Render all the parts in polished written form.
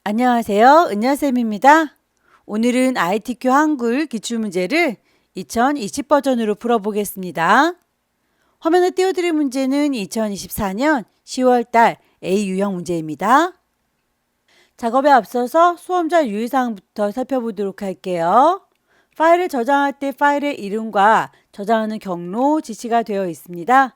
안녕하세요. 은야쌤입니다. 오늘은 ITQ 한글 기출문제를 2020 버전으로 풀어보겠습니다. 화면에 띄워드릴 문제는 2024년 10월달 A 유형 문제입니다. 작업에 앞서서 수험자 유의사항부터 살펴보도록 할게요. 파일을 저장할 때 파일의 이름과 저장하는 경로 지시가 되어 있습니다.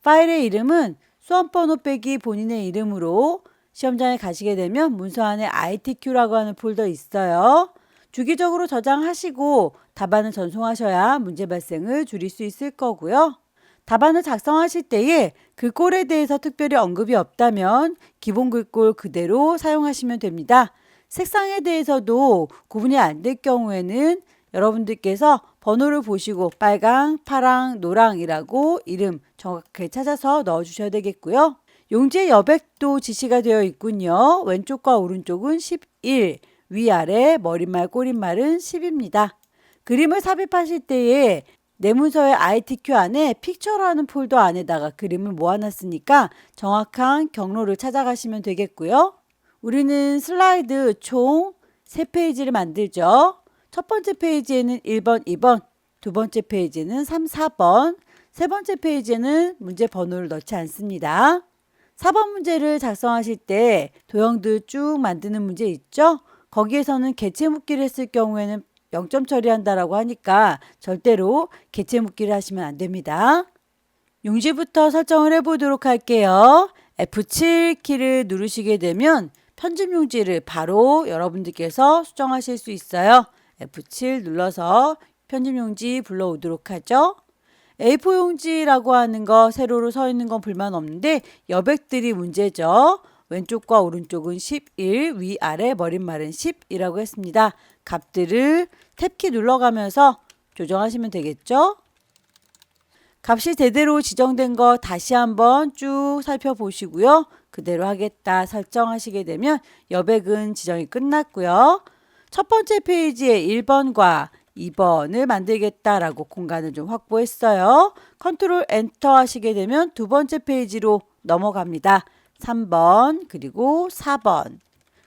파일의 이름은 수험번호 빼기 본인의 이름으로 시험장에 가시게 되면 문서 안에 ITQ라고 하는 폴더 있어요. 주기적으로 저장하시고 답안을 전송하셔야 문제 발생을 줄일 수 있을 거고요. 답안을 작성하실 때에 글꼴에 대해서 특별히 언급이 없다면 기본 글꼴 그대로 사용하시면 됩니다. 색상에 대해서도 구분이 안 될 경우에는 여러분들께서 번호를 보시고 빨강, 파랑, 노랑이라고 이름 정확하게 찾아서 넣어주셔야 되겠고요. 용지의 여백도 지시가 되어 있군요. 왼쪽과 오른쪽은 11, 위아래 머릿말, 꼬릿말은 10입니다. 그림을 삽입하실 때에 내 문서의 ITQ 안에 픽처라는 폴더 안에다가 그림을 모아놨으니까 정확한 경로를 찾아가시면 되겠고요. 우리는 슬라이드 총 3페이지를 만들죠. 첫 번째 페이지에는 1번, 2번, 두 번째 페이지는 3, 4번, 세 번째 페이지에는 문제 번호를 넣지 않습니다. 4번 문제를 작성하실 때 도형들 쭉 만드는 문제 있죠? 거기에서는 개체 묻기를 했을 경우에는 0점 처리한다라고 하니까 절대로 개체 묻기를 하시면 안 됩니다. 용지부터 설정을 해보도록 할게요. F7 키를 누르시게 되면 편집 용지를 바로 여러분들께서 수정하실 수 있어요. F7 눌러서 편집 용지 불러오도록 하죠. A4 용지라고 하는 거 세로로 서 있는 건 불만 없는데 여백들이 문제죠. 왼쪽과 오른쪽은 11, 위아래 머릿말은 10이라고 했습니다. 값들을 탭키 눌러가면서 조정하시면 되겠죠. 값이 제대로 지정된 거 다시 한번 쭉 살펴보시고요. 그대로 하겠다 설정하시게 되면 여백은 지정이 끝났고요. 첫 번째 페이지에 1번과 2번을 만들겠다라고 공간을 좀 확보했어요. 컨트롤 엔터 하시게 되면 두 번째 페이지로 넘어갑니다. 3번 그리고 4번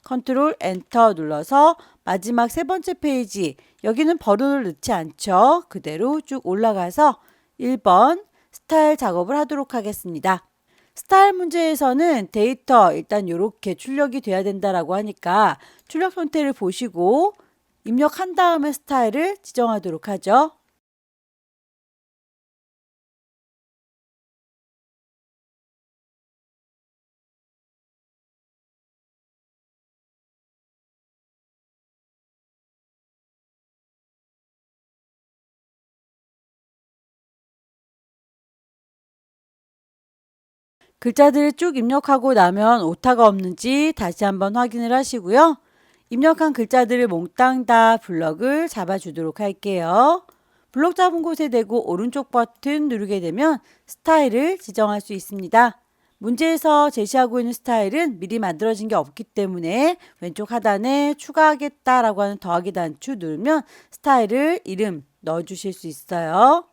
컨트롤 엔터 눌러서 마지막 세 번째 페이지 여기는 번호를 넣지 않죠. 그대로 쭉 올라가서 1번 스타일 작업을 하도록 하겠습니다. 스타일 문제에서는 데이터 일단 이렇게 출력이 돼야 된다라고 하니까 출력 형태를 보시고 입력한 다음에 스타일을 지정하도록 하죠. 글자들을 쭉 입력하고 나면 오타가 없는지 다시 한번 확인을 하시고요. 입력한 글자들을 몽땅 다 블럭을 잡아주도록 할게요. 블럭 잡은 곳에 대고 오른쪽 버튼 누르게 되면 스타일을 지정할 수 있습니다. 문제에서 제시하고 있는 스타일은 미리 만들어진 게 없기 때문에 왼쪽 하단에 추가하겠다라고 하는 더하기 단추 누르면 스타일을 이름 넣어주실 수 있어요.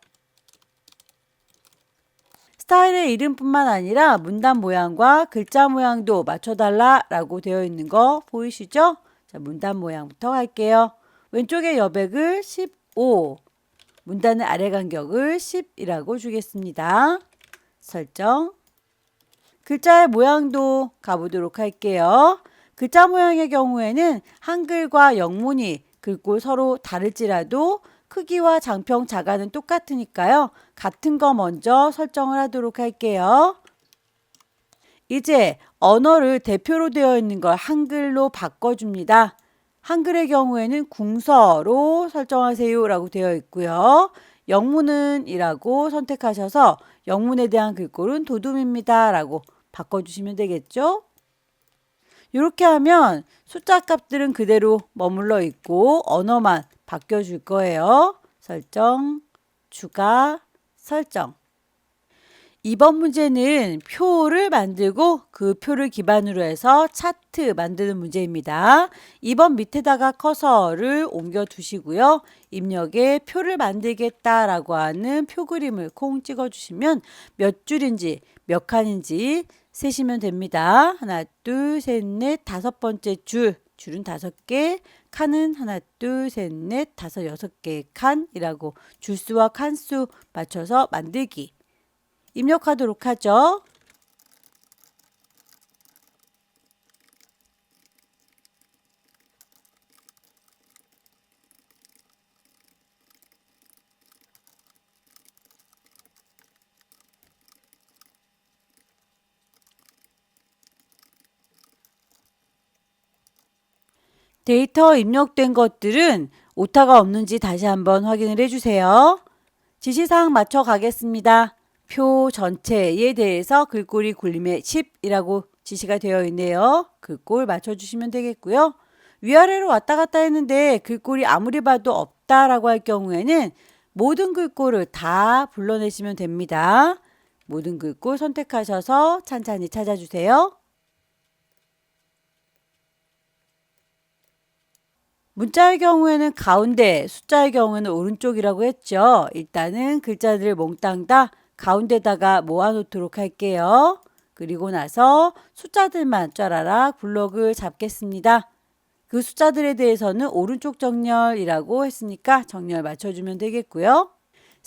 스타일의 이름뿐만 아니라 문단 모양과 글자 모양도 맞춰달라라고 되어 있는 거 보이시죠? 자, 문단 모양부터 할게요. 왼쪽에 여백을 15, 문단의 아래 간격을 10이라고 주겠습니다. 설정. 글자의 모양도 가보도록 할게요. 글자 모양의 경우에는 한글과 영문이 글꼴 서로 다를지라도 크기와 장평 자가는 똑같으니까요. 같은 거 먼저 설정을 하도록 할게요. 이제 언어를 대표로 되어 있는 걸 한글로 바꿔줍니다. 한글의 경우에는 궁서로 설정하세요 라고 되어 있고요. 영문은 이라고 선택하셔서 영문에 대한 글꼴은 도둠입니다 라고 바꿔주시면 되겠죠. 이렇게 하면 숫자 값들은 그대로 머물러 있고 언어만 바뀌어줄 거예요. 설정, 추가, 설정. 이번 문제는 표를 만들고 그 표를 기반으로 해서 차트 만드는 문제입니다. 2번 밑에다가 커서를 옮겨 두시고요. 입력에 표를 만들겠다라고 하는 표 그림을 콩 찍어 주시면 몇 줄인지 몇 칸인지 세시면 됩니다. 하나, 둘, 셋, 넷, 다섯 번째 줄은 5개, 칸은 하나, 둘, 셋, 넷, 다섯, 6개의 칸이라고 줄수와 칸수 맞춰서 만들기. 입력하도록 하죠. 데이터 입력된 것들은 오타가 없는지 다시 한번 확인을 해주세요. 지시사항 맞춰 가겠습니다. 표 전체에 대해서 글꼴이 굴림에 10이라고 지시가 되어 있네요. 글꼴 맞춰주시면 되겠고요. 위아래로 왔다 갔다 했는데 글꼴이 아무리 봐도 없다라고 할 경우에는 모든 글꼴을 다 불러내시면 됩니다. 모든 글꼴 선택하셔서 찬찬히 찾아주세요. 문자의 경우에는 가운데, 숫자의 경우에는 오른쪽이라고 했죠. 일단은 글자들을 몽땅 다 가운데다가 모아놓도록 할게요. 그리고 나서 숫자들만 쫘라락 블록을 잡겠습니다. 그 숫자들에 대해서는 오른쪽 정렬이라고 했으니까 정렬 맞춰주면 되겠고요.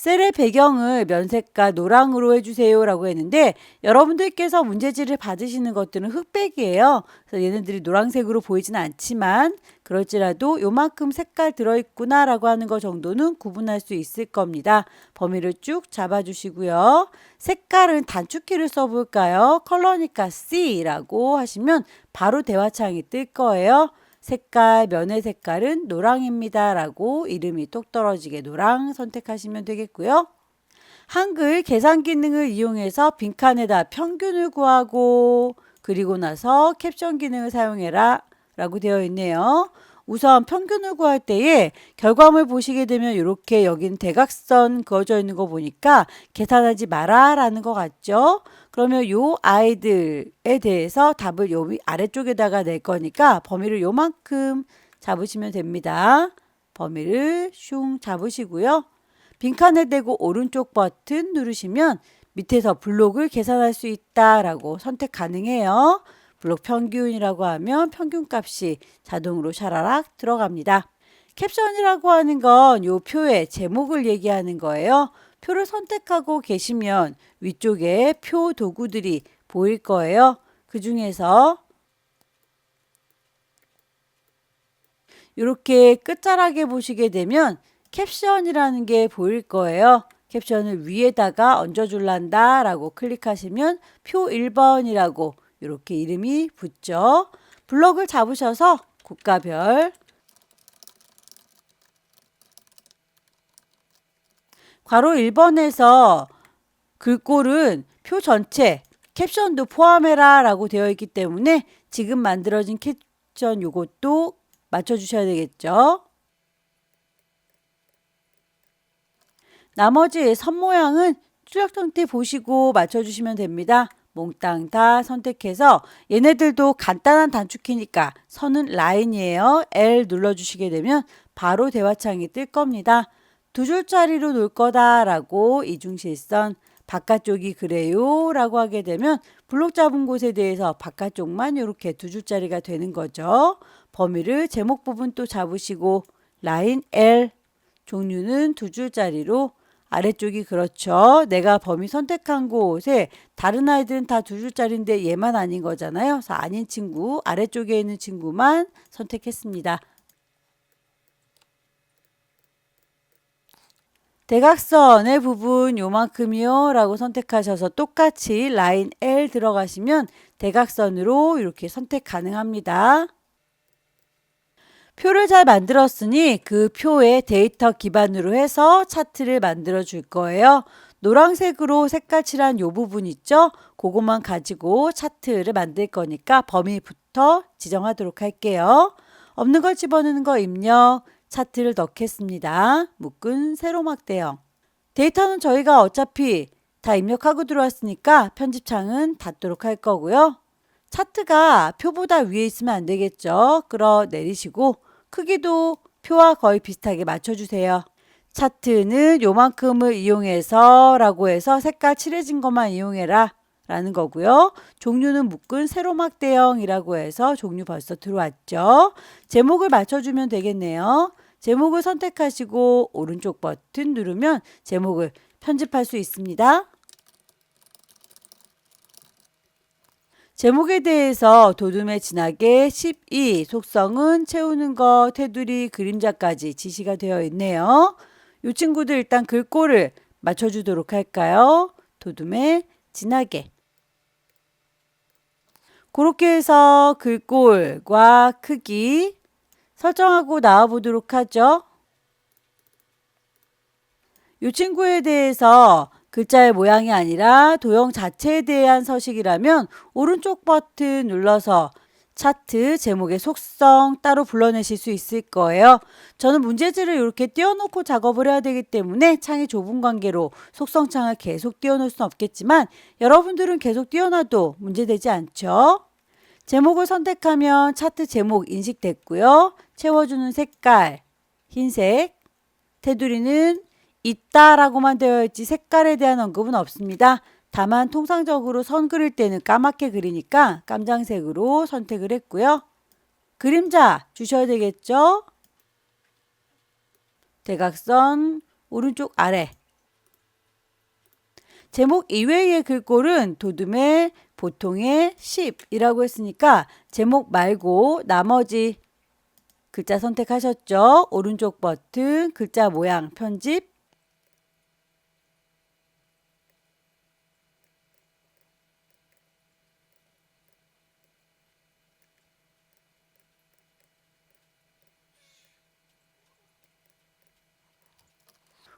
셀의 배경을 면색과 노랑으로 해주세요 라고 했는데 여러분들께서 문제지를 받으시는 것들은 흑백이에요. 그래서 얘네들이 노란색으로 보이지는 않지만 그럴지라도 요만큼 색깔 들어있구나 라고 하는 것 정도는 구분할 수 있을 겁니다. 범위를 쭉 잡아주시고요. 색깔은 단축키를 써볼까요? 컬러니까 C라고 하시면 바로 대화창이 뜰 거예요. 색깔, 면의 색깔은 노랑입니다 라고 이름이 똑 떨어지게 노랑 선택하시면 되겠고요. 한글 계산 기능을 이용해서 빈칸에다 평균을 구하고 그리고 나서 캡션 기능을 사용해라 라고 되어 있네요. 우선 평균을 구할 때에 결과물 보시게 되면 이렇게 여긴 대각선 그어져 있는 거 보니까 계산하지 마라 라는 것 같죠? 그러면 요 아이들에 대해서 답을 요 아래쪽에다가 낼 거니까 범위를 요만큼 잡으시면 됩니다. 범위를 슝 잡으시고요. 빈칸에 대고 오른쪽 버튼 누르시면 밑에서 블록을 계산할 수 있다라고 선택 가능해요. 블록 평균이라고 하면 평균값이 자동으로 샤라락 들어갑니다. 캡션이라고 하는 건 요 표의 제목을 얘기하는 거예요. 표를 선택하고 계시면 위쪽에 표 도구들이 보일 거예요. 그 중에서 이렇게 끝자락에 보시게 되면 캡션이라는 게 보일 거예요. 캡션을 위에다가 얹어줄란다 라고 클릭하시면 표 1번이라고 이렇게 이름이 붙죠. 블럭을 잡으셔서 국가별 괄호 1번에서 글꼴은 표 전체 캡션도 포함해라 라고 되어 있기 때문에 지금 만들어진 캡션 요것도 맞춰주셔야 되겠죠. 나머지 선 모양은 출력 상태 보시고 맞춰주시면 됩니다. 몽땅 다 선택해서 얘네들도 간단한 단축키니까 선은 라인이에요. L 눌러주시게 되면 바로 대화창이 뜰 겁니다. 2줄짜리로 놓을 거다라고 이중실선 바깥쪽이 그래요 라고 하게 되면 블록 잡은 곳에 대해서 바깥쪽만 이렇게 2줄짜리가 되는 거죠. 범위를 제목 부분 또 잡으시고 라인 L 종류는 2줄짜리로 아래쪽이 그렇죠. 내가 범위 선택한 곳에 다른 아이들은 다 2줄짜리인데 얘만 아닌 거잖아요. 그래서 아닌 친구, 아래쪽에 있는 친구만 선택했습니다. 대각선의 부분 요만큼이요 라고 선택하셔서 똑같이 라인 L 들어가시면 대각선으로 이렇게 선택 가능합니다. 표를 잘 만들었으니 그 표의 데이터 기반으로 해서 차트를 만들어 줄 거예요. 노란색으로 색깔 칠한 요 부분 있죠? 그것만 가지고 차트를 만들 거니까 범위부터 지정하도록 할게요. 없는 걸 집어넣는 거 입력, 차트를 넣겠습니다. 묶은 세로 막대형. 데이터는 저희가 어차피 다 입력하고 들어왔으니까 편집창은 닫도록 할 거고요. 차트가 표보다 위에 있으면 안 되겠죠. 끌어내리시고 크기도 표와 거의 비슷하게 맞춰주세요. 차트는 요만큼을 이용해서 라고 해서 색깔 칠해진 것만 이용해라 라는 거고요. 종류는 묶은 세로막 대형이라고 해서 종류 벌써 들어왔죠. 제목을 맞춰주면 되겠네요. 제목을 선택하시고 오른쪽 버튼 누르면 제목을 편집할 수 있습니다. 제목에 대해서 도둠에 진하게 12, 속성은 채우는 거, 테두리, 그림자까지 지시가 되어 있네요. 이 친구들 일단 글꼴을 맞춰주도록 할까요? 도둠에 진하게. 그렇게 해서 글꼴과 크기 설정하고 나와보도록 하죠. 이 친구에 대해서 글자의 모양이 아니라 도형 자체에 대한 서식이라면 오른쪽 버튼 눌러서 차트 제목의 속성 따로 불러내실 수 있을 거예요. 저는 문제지를 이렇게 띄워놓고 작업을 해야 되기 때문에 창이 좁은 관계로 속성창을 계속 띄워놓을 수는 없겠지만 여러분들은 계속 띄워놔도 문제되지 않죠. 제목을 선택하면 차트 제목 인식됐고요. 채워주는 색깔 흰색, 테두리는 있다라고만 되어 있지 색깔에 대한 언급은 없습니다. 다만 통상적으로 선 그릴 때는 까맣게 그리니까 깜장색으로 선택을 했고요. 그림자 주셔야 되겠죠? 대각선 오른쪽 아래. 제목 이외의 글꼴은 도둠의 보통의 10이라고 했으니까 제목 말고 나머지 글자 선택하셨죠? 오른쪽 버튼 글자 모양 편집.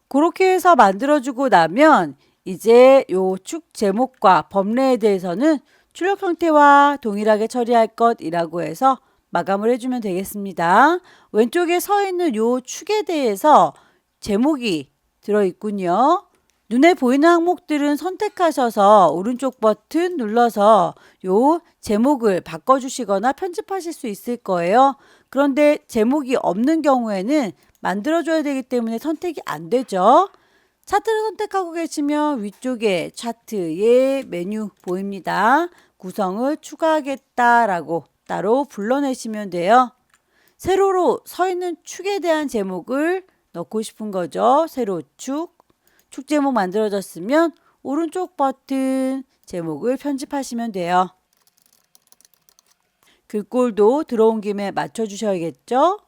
그렇게 해서 만들어주고 나면 이제 요 축 제목과 범례에 대해서는 출력 형태와 동일하게 처리할 것이라고 해서 마감을 해주면 되겠습니다. 왼쪽에 서 있는 요 축에 대해서 제목이 들어있군요. 눈에 보이는 항목들은 선택하셔서 오른쪽 버튼 눌러서 요 제목을 바꿔주시거나 편집하실 수 있을 거예요. 그런데 제목이 없는 경우에는 만들어줘야 되기 때문에 선택이 안 되죠. 차트를 선택하고 계시면 위쪽에 차트의 메뉴 보입니다. 구성을 추가하겠다라고 따로 불러내시면 돼요. 세로로 서 있는 축에 대한 제목을 넣고 싶은 거죠. 세로 축. 축 제목 만들어졌으면 오른쪽 버튼 제목을 편집하시면 돼요. 글꼴도 들어온 김에 맞춰주셔야겠죠.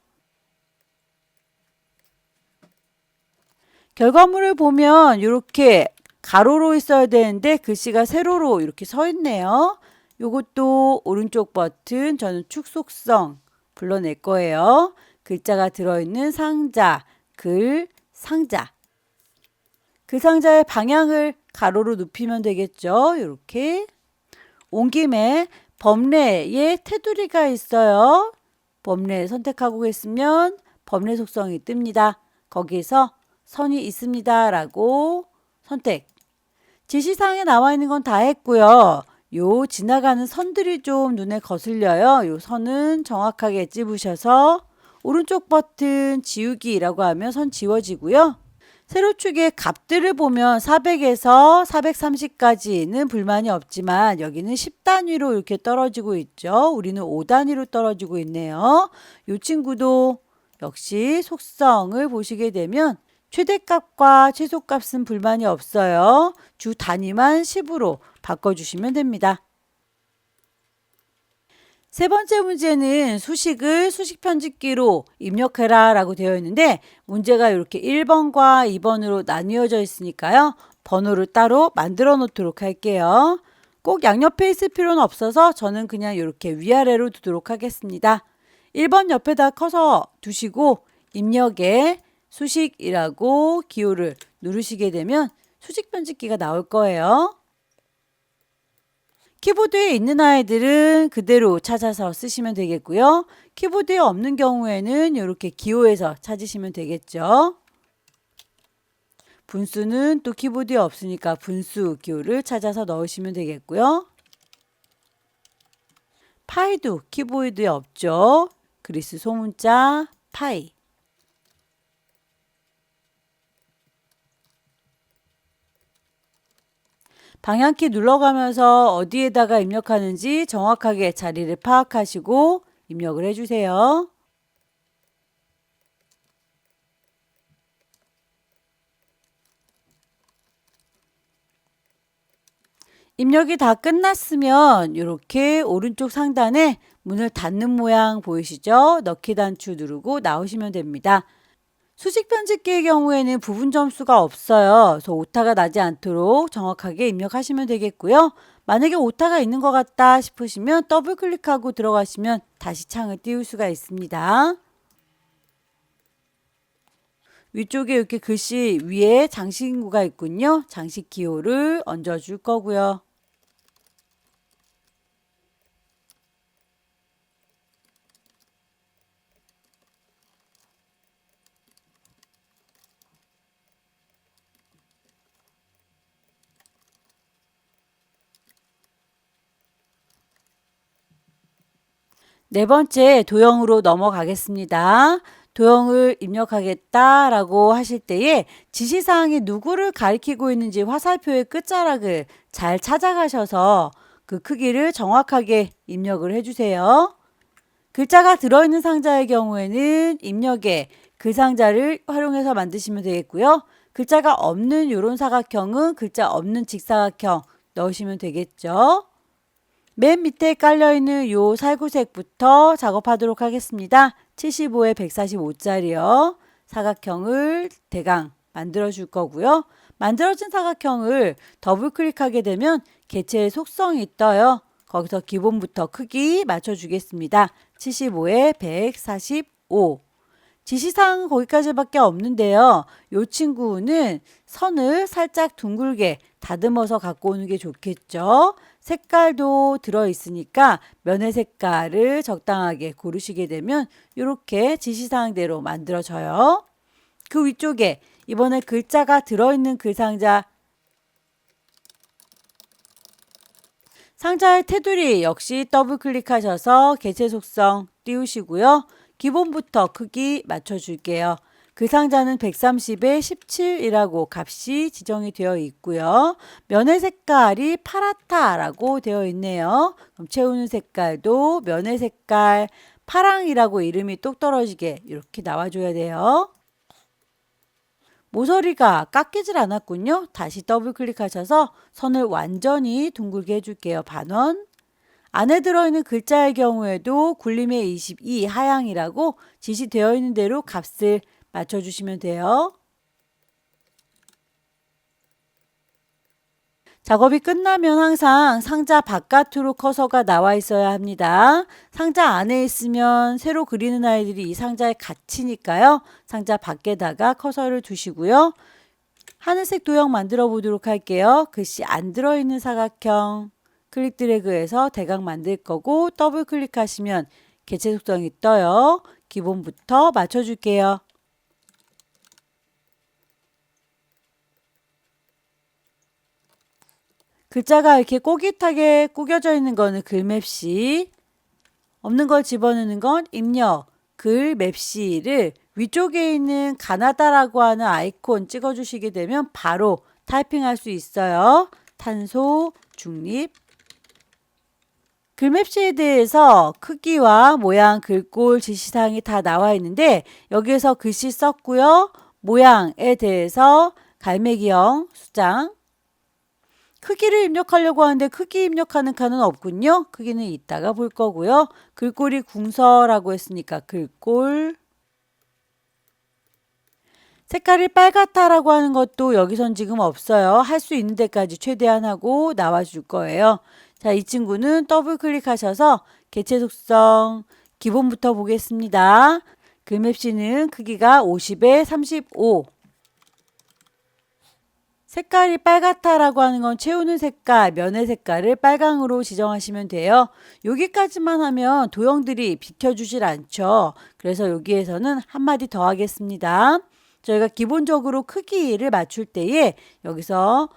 결과물을 보면 이렇게 가로로 있어야 되는데 글씨가 세로로 이렇게 서 있네요. 이것도 오른쪽 버튼 저는 축 속성 불러낼 거예요. 글자가 들어있는 상자, 글, 상자. 그 상자의 방향을 가로로 눕히면 되겠죠. 이렇게. 온 김에 범례에 테두리가 있어요. 범례 선택하고 계시면 범례 속성이 뜹니다. 거기에서 선이 있습니다 라고 선택. 지시사항에 나와 있는 건 다 했고요. 요 지나가는 선들이 좀 눈에 거슬려요. 요 선은 정확하게 찝으셔서 오른쪽 버튼 지우기라고 하면 선 지워지고요. 세로축의 값들을 보면 400에서 430까지는 불만이 없지만 여기는 10단위로 이렇게 떨어지고 있죠. 우리는 5단위로 떨어지고 있네요. 이 친구도 역시 속성을 보시게 되면 최대값과 최소값은 불만이 없어요. 주 단위만 10으로 바꿔주시면 됩니다. 세 번째 문제는 수식을 수식 편집기로 입력해라 라고 되어 있는데 문제가 이렇게 1번과 2번으로 나뉘어져 있으니까요. 번호를 따로 만들어 놓도록 할게요. 꼭 양옆에 있을 필요는 없어서 저는 그냥 이렇게 위아래로 두도록 하겠습니다. 1번 옆에다 커서 두시고 입력에 수식이라고 기호를 누르시게 되면 수식 편집기가 나올 거예요. 키보드에 있는 아이들은 그대로 찾아서 쓰시면 되겠고요. 키보드에 없는 경우에는 이렇게 기호에서 찾으시면 되겠죠. 분수는 또 키보드에 없으니까 분수 기호를 찾아서 넣으시면 되겠고요. 파이도 키보드에 없죠. 그리스 소문자 파이. 방향키 눌러가면서 어디에다가 입력하는지 정확하게 자리를 파악하시고 입력을 해주세요. 입력이 다 끝났으면 이렇게 오른쪽 상단에 문을 닫는 모양 보이시죠? 넣기 단추 누르고 나오시면 됩니다. 수직 편집기의 경우에는 부분 점수가 없어요. 그래서 오타가 나지 않도록 정확하게 입력하시면 되겠고요. 만약에 오타가 있는 것 같다 싶으시면 더블 클릭하고 들어가시면 다시 창을 띄울 수가 있습니다. 위쪽에 이렇게 글씨 위에 장식구가 있군요. 장식 기호를 얹어줄 거고요. 네 번째 도형으로 넘어가겠습니다. 도형을 입력하겠다라고 하실 때에 지시사항이 누구를 가리키고 있는지 화살표의 끝자락을 잘 찾아가셔서 그 크기를 정확하게 입력을 해주세요. 글자가 들어있는 상자의 경우에는 입력에 그 상자를 활용해서 만드시면 되겠고요. 글자가 없는 이런 사각형은 글자 없는 직사각형 넣으시면 되겠죠. 맨 밑에 깔려있는 요 살구색부터 작업하도록 하겠습니다. 75에 145짜리요. 사각형을 대강 만들어 줄 거고요. 만들어진 사각형을 더블 클릭하게 되면 개체의 속성이 떠요. 거기서 기본부터 크기 맞춰 주겠습니다. 75에 145. 지시사항은 거기까지밖에 없는데요. 이 친구는 선을 살짝 둥글게 다듬어서 갖고 오는 게 좋겠죠. 색깔도 들어있으니까 면의 색깔을 적당하게 고르시게 되면 이렇게 지시사항대로 만들어져요. 그 위쪽에 이번에 글자가 들어있는 그 상자의 테두리 역시 더블 클릭하셔서 개체 속성 띄우시고요. 기본부터 크기 맞춰줄게요. 그 상자는 130에 17이라고 값이 지정이 되어 있고요. 면의 색깔이 파랗다라고 되어 있네요. 그럼 채우는 색깔도 면의 색깔 파랑이라고 이름이 똑 떨어지게 이렇게 나와줘야 돼요. 모서리가 깎이질 않았군요. 다시 더블 클릭하셔서 선을 완전히 둥글게 해줄게요. 반원. 안에 들어있는 글자의 경우에도 굴림의 22 하향이라고 지시되어 있는 대로 값을 맞춰주시면 돼요. 작업이 끝나면 항상 상자 바깥으로 커서가 나와 있어야 합니다. 상자 안에 있으면 새로 그리는 아이들이 이 상자에 갇히니까요. 상자 밖에다가 커서를 두시고요. 하늘색 도형 만들어 보도록 할게요. 글씨 안 들어있는 사각형 클릭 드래그해서 대강 만들 거고 더블 클릭하시면 개체 속성이 떠요. 기본부터 맞춰줄게요. 글자가 이렇게 꼬깃하게 꾸겨져 있는 거는 글맵시, 없는 걸 집어넣는 건 입력, 글맵시를 위쪽에 있는 가나다라고 하는 아이콘 찍어주시게 되면 바로 타이핑할 수 있어요. 탄소, 중립. 글맵시에 대해서 크기와 모양, 글꼴, 지시사항이 다 나와 있는데 여기에서 글씨 썼고요. 모양에 대해서 갈매기형, 수장. 크기를 입력하려고 하는데 크기 입력하는 칸은 없군요. 크기는 이따가 볼 거고요. 글꼴이 궁서라고 했으니까 글꼴. 색깔이 빨갛다라고 하는 것도 여기선 지금 없어요. 할 수 있는 데까지 최대한 하고 나와줄 거예요. 자, 이 친구는 더블 클릭하셔서 개체 속성 기본부터 보겠습니다. 글맵시는 크기가 50에 35. 색깔이 빨갛다라고 하는 건 채우는 색깔, 면의 색깔을 빨강으로 지정하시면 돼요. 여기까지만 하면 도형들이 비켜주질 않죠. 그래서 여기에서는 한마디 더 하겠습니다. 저희가 기본적으로 크기를 맞출 때에 여기서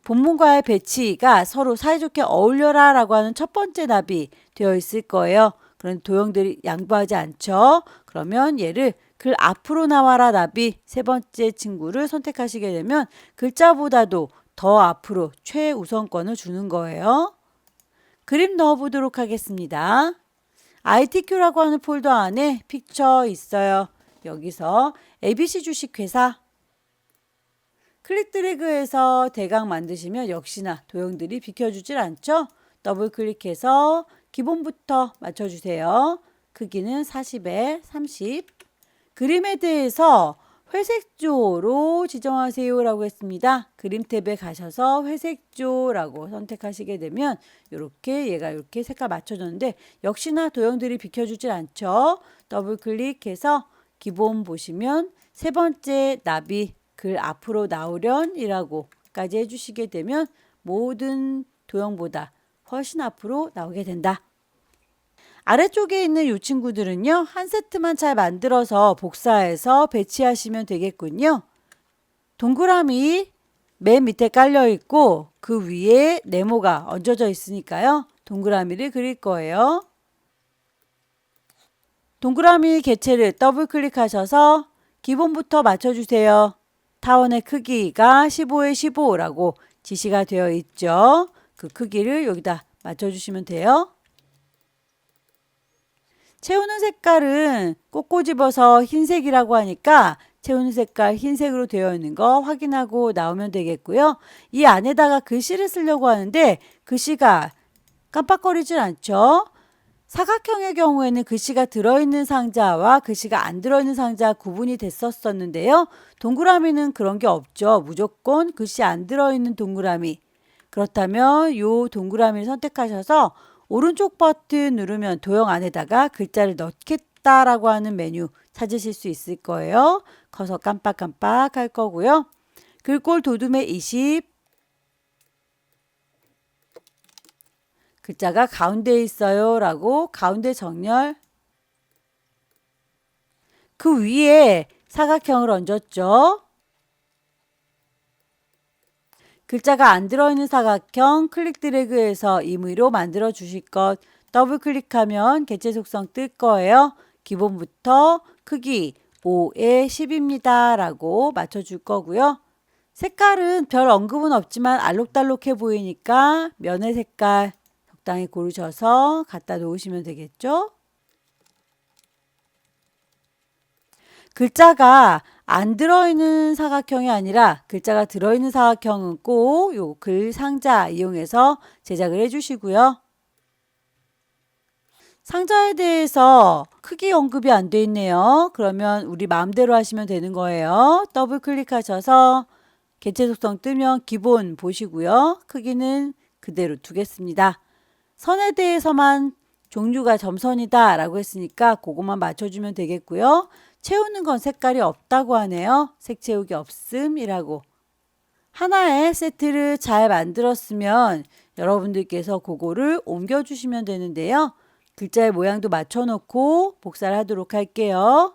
본문과의 배치가 서로 사이좋게 어울려라 라고 하는 첫 번째 답이 되어 있을 거예요. 그런 도형들이 양보하지 않죠. 그러면 얘를 글 앞으로 나와라 답이 세 번째 친구를 선택하시게 되면 글자보다도 더 앞으로 최우선권을 주는 거예요. 그림 넣어보도록 하겠습니다. ITQ라고 하는 폴더 안에 픽처 있어요. 여기서 ABC 주식회사 클릭 드래그해서 대강 만드시면 역시나 도형들이 비켜주질 않죠. 더블 클릭해서 기본부터 맞춰주세요. 크기는 40에 30. 그림에 대해서 회색조로 지정하세요 라고 했습니다. 그림 탭에 가셔서 회색조라고 선택하시게 되면 얘가 이렇게 색깔 맞춰줬는데 역시나 도형들이 비켜주질 않죠. 더블 클릭해서 기본 보시면 세 번째 나비 글 앞으로 나오련이라고까지 해주시게 되면 모든 도형보다 훨씬 앞으로 나오게 된다. 아래쪽에 있는 이 친구들은요. 한 세트만 잘 만들어서 복사해서 배치하시면 되겠군요. 동그라미 맨 밑에 깔려 있고 그 위에 네모가 얹어져 있으니까요. 동그라미를 그릴 거예요. 동그라미 개체를 더블 클릭하셔서 기본부터 맞춰주세요. 타원의 크기가 15에 15라고 지시가 되어 있죠. 그 크기를 여기다 맞춰주시면 돼요. 채우는 색깔은 꼭 꼬집어서 흰색이라고 하니까 채우는 색깔 흰색으로 되어 있는 거 확인하고 나오면 되겠고요. 이 안에다가 글씨를 쓰려고 하는데 글씨가 깜빡거리질 않죠. 사각형의 경우에는 글씨가 들어있는 상자와 글씨가 안 들어있는 상자 구분이 됐었는데요. 동그라미는 그런 게 없죠. 무조건 글씨 안 들어있는 동그라미. 그렇다면 이 동그라미를 선택하셔서 오른쪽 버튼 누르면 도형 안에다가 글자를 넣겠다라고 하는 메뉴 찾으실 수 있을 거예요. 커서 깜빡깜빡 할 거고요. 글꼴 도둠의 20. 글자가 가운데에 있어요 라고 가운데 정렬. 그 위에 사각형을 얹었죠. 글자가 안 들어있는 사각형 클릭 드래그해서 임의로 만들어 주실 것. 더블 클릭하면 개체 속성 뜰 거예요. 기본부터 크기 5에 10입니다 라고 맞춰줄 거고요. 색깔은 별 언급은 없지만 알록달록해 보이니까 면의 색깔 적당히 고르셔서 갖다 놓으시면 되겠죠. 글자가 안 들어있는 사각형이 아니라 글자가 들어있는 사각형은 꼭 요 글 상자 이용해서 제작을 해주시고요. 상자에 대해서 크기 언급이 안 돼 있네요. 그러면 우리 마음대로 하시면 되는 거예요. 더블 클릭하셔서 개체 속성 뜨면 기본 보시고요. 크기는 그대로 두겠습니다. 선에 대해서만 종류가 점선이다 라고 했으니까 그것만 맞춰주면 되겠고요. 채우는 건 색깔이 없다고 하네요. 색 채우기 없음이라고. 하나의 세트를 잘 만들었으면 여러분들께서 그거를 옮겨주시면 되는데요. 글자의 모양도 맞춰놓고 복사를 하도록 할게요.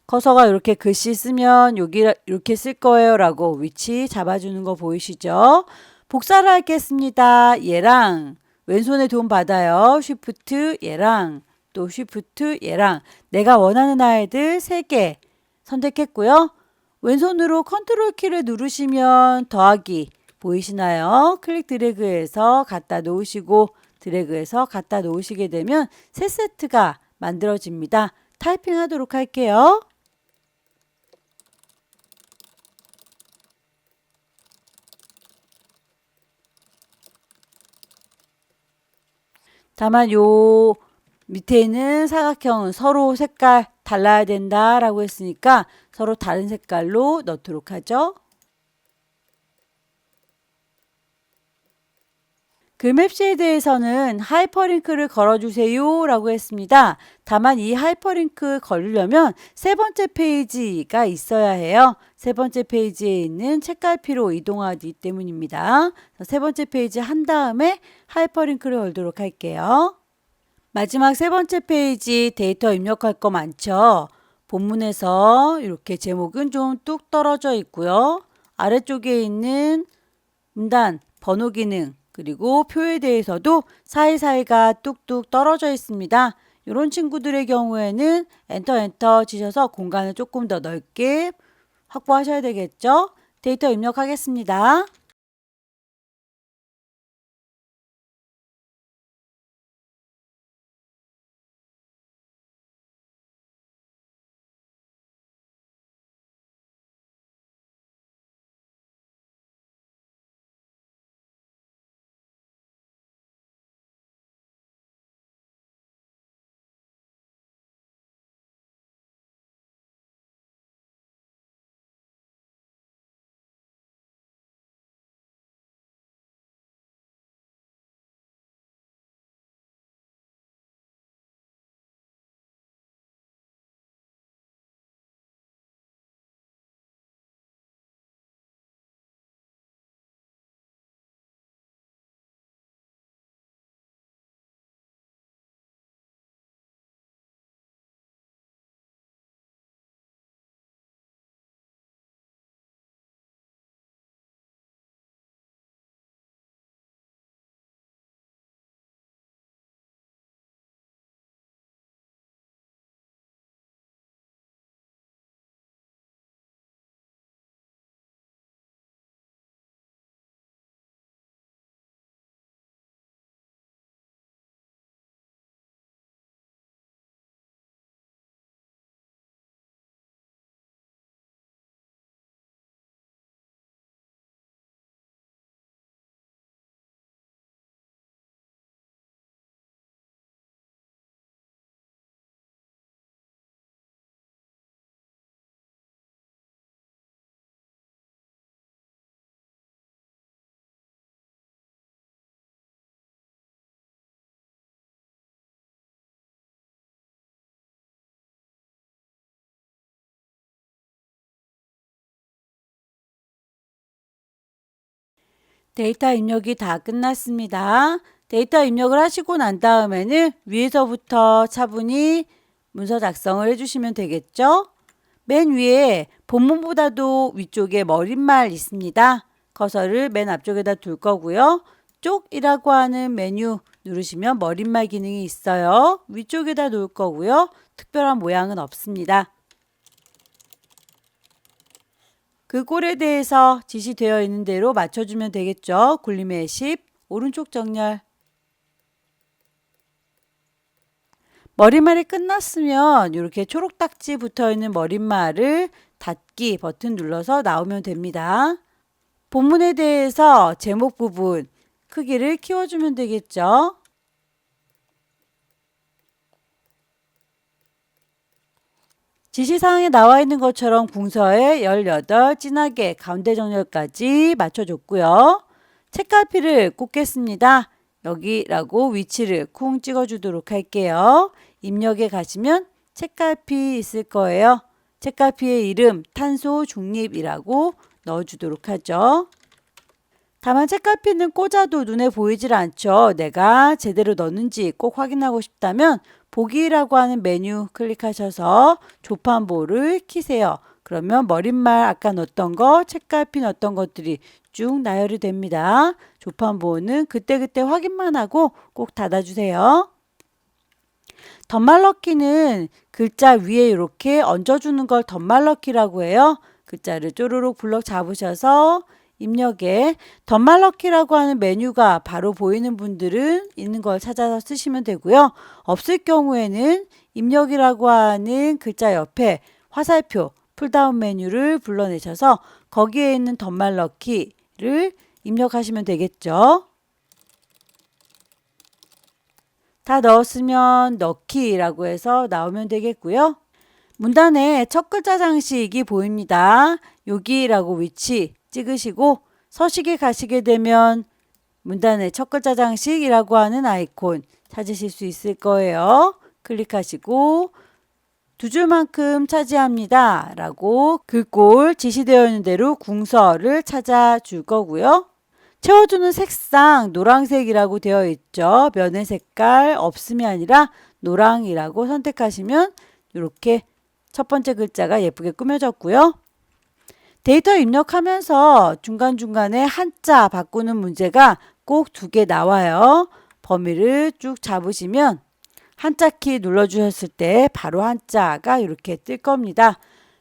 커서가 이렇게 글씨 쓰면 여기 이렇게 쓸 거예요 라고 위치 잡아주는 거 보이시죠? 복사를 하겠습니다. 얘랑 왼손에 도움 받아요. 쉬프트 얘랑 또 쉬프트 얘랑 내가 원하는 아이들 3개 선택했고요. 왼손으로 컨트롤 키를 누르시면 더하기 보이시나요? 클릭 드래그해서 갖다 놓으시고 드래그해서 갖다 놓으시게 되면 새 세트가 만들어집니다. 타이핑 하도록 할게요. 다만 요 밑에 있는 사각형은 서로 색깔 달라야 된다라고 했으니까 서로 다른 색깔로 넣도록 하죠. 글맵시에 대해서는 하이퍼링크를 걸어주세요 라고 했습니다. 다만 이 하이퍼링크 걸려면 세 번째 페이지가 있어야 해요. 세 번째 페이지에 있는 책갈피로 이동하기 때문입니다. 세 번째 페이지 한 다음에 하이퍼링크를 걸도록 할게요. 마지막 세 번째 페이지 데이터 입력할 거 많죠? 본문에서 이렇게 제목은 좀 뚝 떨어져 있고요. 아래쪽에 있는 문단, 번호 기능, 그리고 표에 대해서도 사이사이가 뚝뚝 떨어져 있습니다. 이런 친구들의 경우에는 엔터 치셔서 공간을 조금 더 넓게 확보하셔야 되겠죠? 데이터 입력하겠습니다. 데이터 입력이 다 끝났습니다. 데이터 입력을 하시고 난 다음에는 위에서부터 차분히 문서 작성을 해주시면 되겠죠? 맨 위에 본문보다도 위쪽에 머릿말 있습니다. 커서를 맨 앞쪽에다 둘 거고요. 쪽이라고 하는 메뉴 누르시면 머릿말 기능이 있어요. 위쪽에다 놓을 거고요. 특별한 모양은 없습니다. 그 꼴에 대해서 지시되어 있는 대로 맞춰주면 되겠죠. 굴림의 10, 오른쪽 정렬. 머릿말이 끝났으면 이렇게 초록 딱지 붙어 있는 머릿말을 닫기 버튼 눌러서 나오면 됩니다. 본문에 대해서 제목 부분 크기를 키워주면 되겠죠. 지시사항에 나와 있는 것처럼 궁서에 18 진하게 가운데 정렬까지 맞춰줬고요. 책갈피를 꽂겠습니다. 여기라고 위치를 쿵 찍어주도록 할게요. 입력에 가시면 책갈피 있을 거예요. 책갈피의 이름 탄소 중립이라고 넣어주도록 하죠. 다만 책갈피는 꽂아도 눈에 보이질 않죠. 내가 제대로 넣는지 꼭 확인하고 싶다면 보기라고 하는 메뉴 클릭하셔서 조판보를 키세요. 그러면 머릿말 아까 넣었던 거, 책갈피 넣었던 것들이 쭉 나열이 됩니다. 조판보는 그때그때 확인만 하고 꼭 닫아주세요. 덧말넣기는 글자 위에 이렇게 얹어주는 걸 덧말넣기라고 해요. 글자를 쪼르륵 블럭 잡으셔서 입력에 덧말넣기라고 하는 메뉴가 바로 보이는 분들은 있는 걸 찾아서 쓰시면 되고요. 없을 경우에는 입력이라고 하는 글자 옆에 화살표 풀다운 메뉴를 불러내셔서 거기에 있는 덧말넣기를 입력하시면 되겠죠. 다 넣었으면 넣기라고 해서 나오면 되겠고요. 문단에 첫 글자 장식이 보입니다. 여기라고 위치 찍으시고 서식에 가시게 되면 문단의 첫 글자 장식이라고 하는 아이콘 찾으실 수 있을 거예요. 클릭하시고 두 줄만큼 차지합니다. 라고 글꼴 지시되어 있는 대로 궁서를 찾아줄 거고요. 채워주는 색상 노란색이라고 되어 있죠. 면의 색깔 없음이 아니라 노랑이라고 선택하시면 이렇게 첫 번째 글자가 예쁘게 꾸며졌고요. 데이터 입력하면서 중간중간에 한자 바꾸는 문제가 꼭 2개 나와요. 범위를 쭉 잡으시면 한자 키 눌러주셨을 때 바로 한자가 이렇게 뜰 겁니다.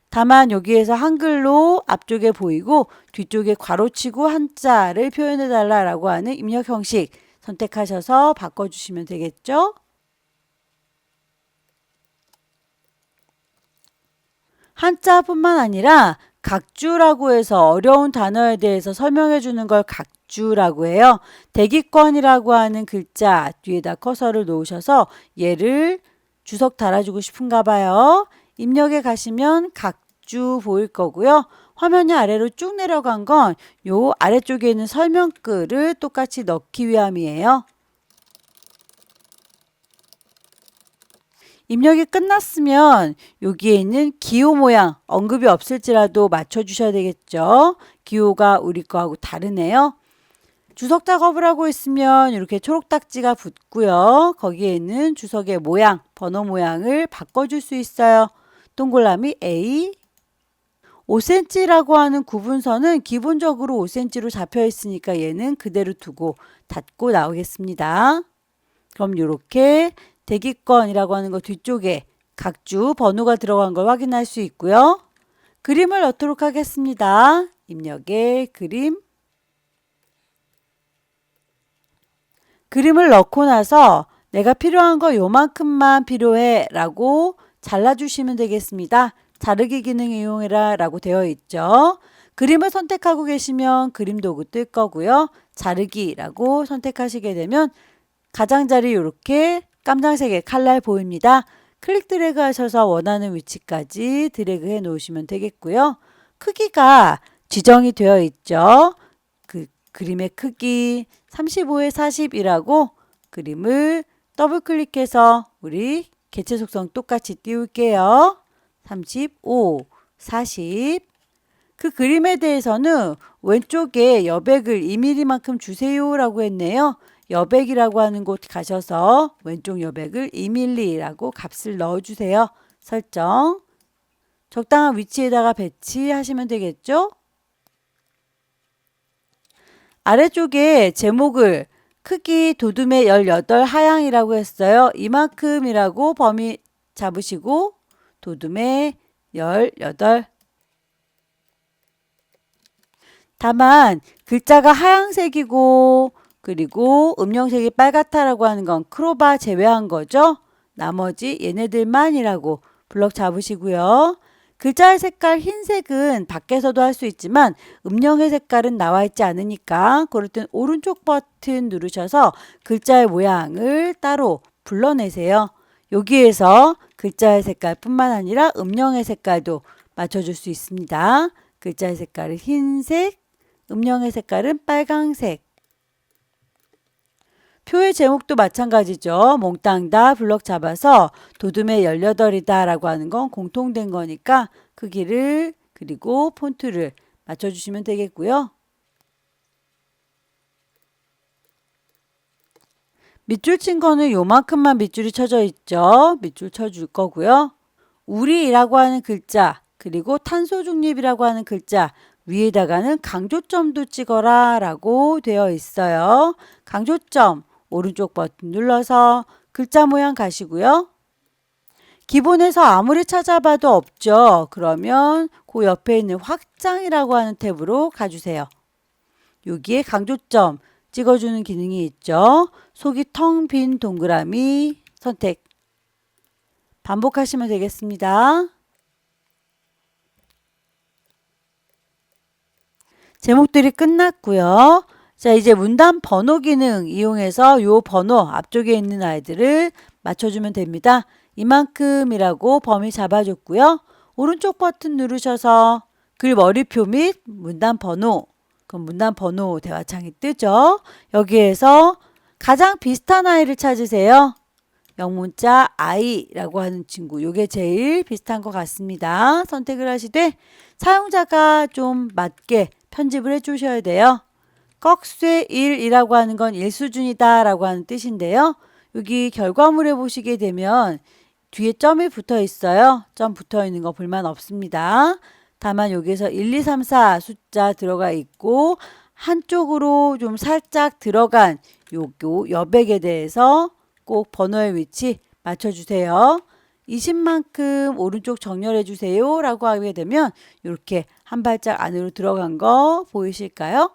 다만 여기에서 한글로 앞쪽에 보이고 뒤쪽에 괄호치고 한자를 표현해 달라고 하는 입력 형식 선택하셔서 바꿔주시면 되겠죠. 한자뿐만 아니라 각주라고 해서 어려운 단어에 대해서 설명해 주는 걸 각주라고 해요. 대기권이라고 하는 글자 뒤에다 커서를 놓으셔서 얘를 주석 달아주고 싶은가 봐요. 입력에 가시면 각주 보일 거고요. 화면이 아래로 쭉 내려간 건 요 아래쪽에 있는 설명글을 똑같이 넣기 위함이에요. 입력이 끝났으면 여기에 있는 기호 모양 언급이 없을지라도 맞춰주셔야 되겠죠. 기호가 우리 거하고 다르네요. 주석 작업을 하고 있으면 이렇게 초록 딱지가 붙고요. 거기에 있는 주석의 모양, 번호 모양을 바꿔줄 수 있어요. 동그라미 A 5cm라고 하는 구분선은 기본적으로 5cm로 잡혀 있으니까 얘는 그대로 두고 닫고 나오겠습니다. 그럼 이렇게 대기권이라고 하는 거 뒤쪽에 각주 번호가 들어간 걸 확인할 수 있고요. 그림을 넣도록 하겠습니다. 입력에 그림을 넣고 나서 내가 필요한 거 요만큼만 필요해 라고 잘라주시면 되겠습니다. 자르기 기능 이용해라 라고 되어 있죠. 그림을 선택하고 계시면 그림 도구 뜰 거고요. 자르기라고 선택하시게 되면 가장자리 이렇게 깜장색의 칼날 보입니다. 클릭 드래그 하셔서 원하는 위치까지 드래그 해 놓으시면 되겠고요. 크기가 지정이 되어 있죠. 그 그림의 크기 35에 40이라고 그림을 더블 클릭해서 우리 개체 속성 똑같이 띄울게요. 35, 40. 그 그림에 대해서는 왼쪽에 여백을 2mm만큼 주세요 라고 했네요. 여백이라고 하는 곳 가셔서 왼쪽 여백을 2mm라고 값을 넣어주세요. 설정. 적당한 위치에다가 배치하시면 되겠죠? 아래쪽에 제목을 크기 도둠의 18 하향이라고 했어요. 이만큼이라고 범위 잡으시고 도둠의 18. 다만 글자가 하얀색이고 그리고 음영색이 빨갛다라고 하는 건 크로바 제외한 거죠. 나머지 얘네들만이라고 블럭 잡으시고요. 글자의 색깔 흰색은 밖에서도 할 수 있지만 음영의 색깔은 나와 있지 않으니까 그럴 땐 오른쪽 버튼 누르셔서 글자의 모양을 따로 불러내세요. 여기에서 글자의 색깔뿐만 아니라 음영의 색깔도 맞춰줄 수 있습니다. 글자의 색깔은 흰색, 음영의 색깔은 빨강색. 표의 제목도 마찬가지죠. 몽땅 다 블럭 잡아서 도둠의 18이다 라고 하는 건 공통된 거니까 크기를 그리고 폰트를 맞춰주시면 되겠고요. 밑줄 친 거는 요만큼만 밑줄이 쳐져 있죠. 밑줄 쳐줄 거고요. 우리라고 하는 글자 그리고 탄소 중립이라고 하는 글자 위에다가는 강조점도 찍어라 라고 되어 있어요. 강조점 오른쪽 버튼 눌러서 글자 모양 가시고요. 기본에서 아무리 찾아봐도 없죠. 그러면 그 옆에 있는 확장이라고 하는 탭으로 가주세요. 여기에 강조점 찍어주는 기능이 있죠. 속이 텅 빈 동그라미 선택. 반복하시면 되겠습니다. 제목들이 끝났고요. 자, 이제 문단 번호 기능 이용해서 요 번호 앞쪽에 있는 아이들을 맞춰주면 됩니다. 이만큼이라고 범위 잡아줬고요. 오른쪽 버튼 누르셔서 글 머리표 및 문단 번호, 그럼 문단 번호 대화창이 뜨죠. 여기에서 가장 비슷한 아이를 찾으세요. 영문자 I라고 하는 친구, 요게 제일 비슷한 것 같습니다. 선택을 하시되 사용자가 좀 맞게 편집을 해 주셔야 돼요. 꺽쇠 1이라고 하는 건 1수준이다 라고 하는 뜻인데요. 여기 결과물에 보시게 되면 뒤에 점이 붙어 있어요. 점 붙어 있는 거 불만 없습니다. 다만 여기서 1, 2, 3, 4 숫자 들어가 있고 한쪽으로 좀 살짝 들어간 요 여백에 대해서 꼭 번호의 위치 맞춰주세요. 20만큼 오른쪽 정렬해 주세요 라고 하게 되면 이렇게 한 발짝 안으로 들어간 거 보이실까요?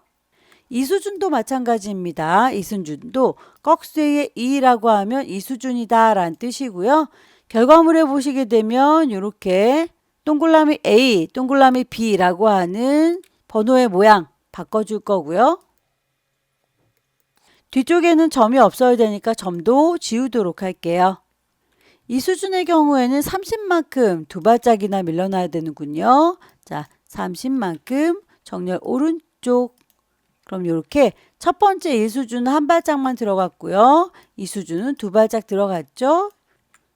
이수준도 마찬가지입니다. 이수준도 꺽쇠의 2라고 하면 이수준이다 라는 뜻이고요. 결과물에 보시게 되면 이렇게 동그라미 A, 동그라미 B라고 하는 번호의 모양 바꿔줄 거고요. 뒤쪽에는 점이 없어야 되니까 점도 지우도록 할게요. 이 수준의 경우에는 30만큼 두 발짝이나 밀려놔야 되는군요. 자, 30만큼 정렬 오른쪽. 그럼 이렇게 첫 번째 이 수준은 한 발짝만 들어갔고요. 이 수준은 두 발짝 들어갔죠.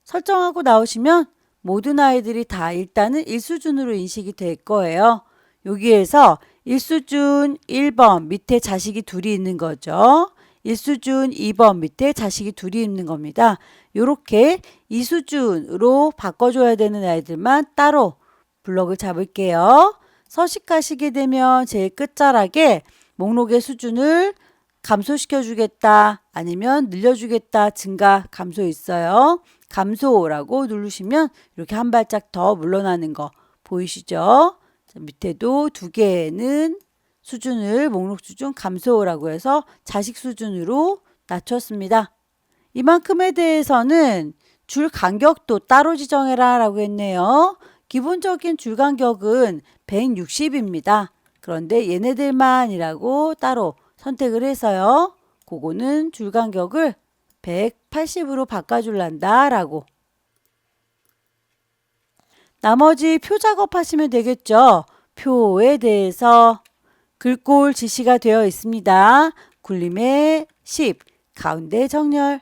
설정하고 나오시면 모든 아이들이 다 일단은 1수준으로 인식이 될 거예요. 여기에서 1수준 1번 밑에 자식이 둘이 있는 거죠. 1수준 2번 밑에 자식이 둘이 있는 겁니다. 이렇게 2수준으로 바꿔줘야 되는 아이들만 따로 블럭을 잡을게요. 서식 가시게 되면 제일 끝자락에 목록의 수준을 감소시켜 주겠다 아니면 늘려주겠다 증가 감소 있어요. 감소라고 누르시면 이렇게 한 발짝 더 물러나는 거 보이시죠? 자, 밑에도 두 개는 수준을 목록 수준 감소라고 해서 자식 수준으로 낮췄습니다. 이만큼에 대해서는 줄 간격도 따로 지정해라 라고 했네요. 기본적인 줄 간격은 160입니다. 그런데 얘네들만이라고 따로 선택을 해서요. 그거는 줄 간격을 180으로 바꿔줄란다 라고. 나머지 표 작업하시면 되겠죠. 표에 대해서 글꼴 지시가 되어 있습니다. 굴림의 10, 가운데 정렬.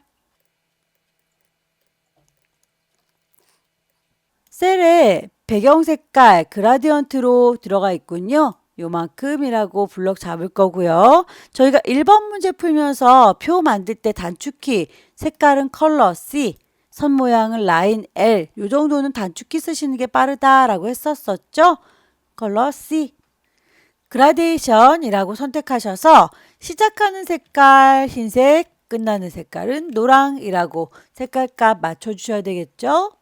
셀에 배경 색깔 그라디언트로 들어가 있군요. 요만큼이라고 블럭 잡을 거고요. 저희가 1번 문제 풀면서 표 만들 때 단축키 색깔은 컬러 C, 선 모양은 라인 L 요 정도는 단축키 쓰시는 게 빠르다라고 했었었죠. 컬러 C. 그라데이션이라고 선택하셔서 시작하는 색깔 흰색, 끝나는 색깔은 노랑이라고 색깔값 맞춰주셔야 되겠죠.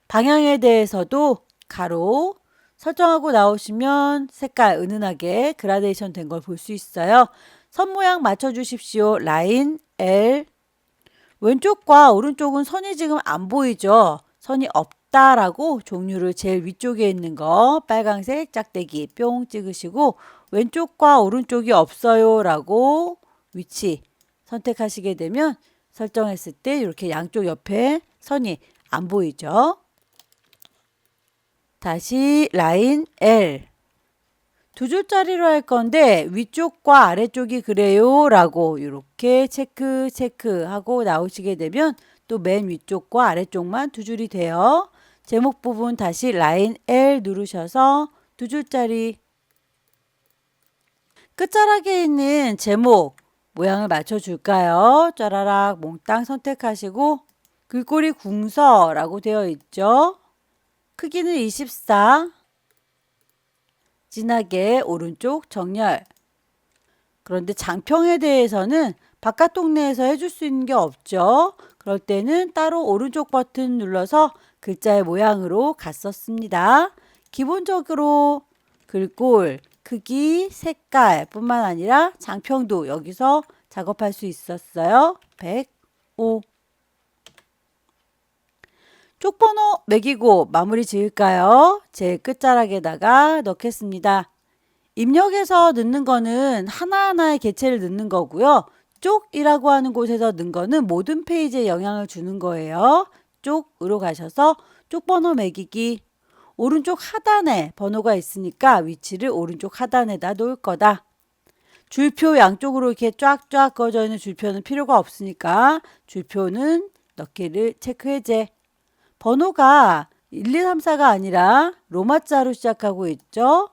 방향에 대해서도 가로 설정하고 나오시면 색깔 은은하게 그라데이션 된 걸 볼 수 있어요. 선 모양 맞춰주십시오. 라인 L. 왼쪽과 오른쪽은 선이 지금 안 보이죠. 선이 없다라고 종류를 제일 위쪽에 있는 거 빨강색 짝대기 뿅 찍으시고 왼쪽과 오른쪽이 없어요 라고 위치 선택하시게 되면 설정했을 때 이렇게 양쪽 옆에 선이 안 보이죠. 다시 라인 L. 두 줄짜리로 할 건데 위쪽과 아래쪽이 그래요 라고 이렇게 체크하고 나오시게 되면 또 맨 위쪽과 아래쪽만 두 줄이 돼요. 제목 부분 다시 라인 L 누르셔서 두 줄짜리 끝자락에 있는 제목 모양을 맞춰줄까요? 짜라락 몽땅 선택하시고 글꼴이 궁서라고 되어 있죠. 크기는 24. 진하게 오른쪽 정렬. 그런데 장평에 대해서는 바깥 동네에서 해줄 수 있는 게 없죠. 그럴 때는 따로 오른쪽 버튼 눌러서 글자의 모양으로 갔었습니다. 기본적으로 글꼴, 크기, 색깔 뿐만 아니라 장평도 여기서 작업할 수 있었어요. 105. 쪽번호 매기고 마무리 지을까요? 제 끝자락에다가 넣겠습니다. 입력해서 넣는 거는 하나하나의 개체를 넣는 거고요. 쪽이라고 하는 곳에서 넣는 거는 모든 페이지에 영향을 주는 거예요. 쪽으로 가셔서 쪽번호 매기기. 오른쪽 하단에 번호가 있으니까 위치를 오른쪽 하단에다 놓을 거다. 줄표 양쪽으로 이렇게 쫙쫙 꺼져 있는 줄표는 필요가 없으니까 줄표는 넣기를 체크 해제. 번호가 1, 2, 3, 4가 아니라 로마자로 시작하고 있죠.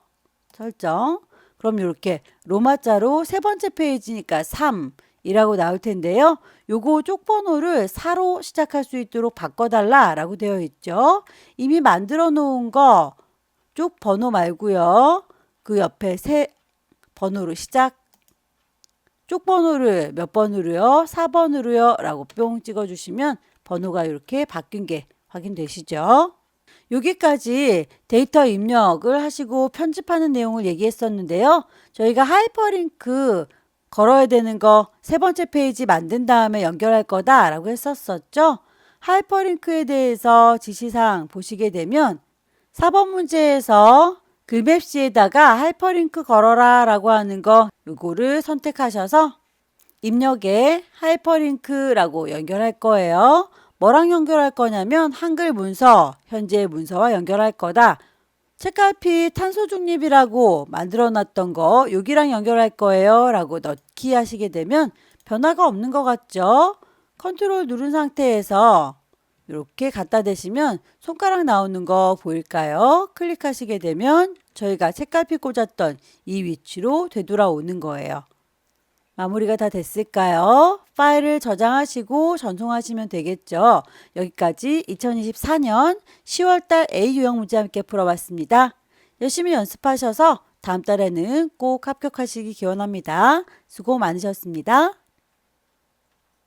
설정. 그럼 이렇게 로마자로 세 번째 페이지니까 3이라고 나올 텐데요. 요거 쪽번호를 4로 시작할 수 있도록 바꿔달라 라고 되어 있죠. 이미 만들어 놓은 거 쪽번호 말고요. 그 옆에 세 번호로 시작. 쪽번호를 몇 번으로요? 4번으로요 라고 뿅 찍어주시면 번호가 이렇게 바뀐 게 확인되시죠? 여기까지 데이터 입력을 하시고 편집하는 내용을 얘기했었는데요. 저희가 하이퍼링크 걸어야 되는 거 세 번째 페이지 만든 다음에 연결할 거다 라고 했었죠. 하이퍼링크에 대해서 지시사항 보시게 되면 4번 문제에서 글맵시에다가 하이퍼링크 걸어라 라고 하는 거 요거를 선택하셔서 입력에 하이퍼링크라고 연결할 거예요. 뭐랑 연결할 거냐면 한글 문서, 현재 문서와 연결할 거다. 책갈피 탄소 중립이라고 만들어 놨던 거 여기랑 연결할 거예요 라고 넣기 하시게 되면 변화가 없는 것 같죠? 컨트롤 누른 상태에서 이렇게 갖다 대시면 손가락 나오는 거 보일까요? 클릭하시게 되면 저희가 책갈피 꽂았던 이 위치로 되돌아오는 거예요. 마무리가 다 됐을까요? 파일을 저장하시고 전송하시면 되겠죠. 여기까지 2024년 10월달 A 유형 문제 함께 풀어봤습니다. 열심히 연습하셔서 다음 달에는 꼭 합격하시기 기원합니다. 수고 많으셨습니다.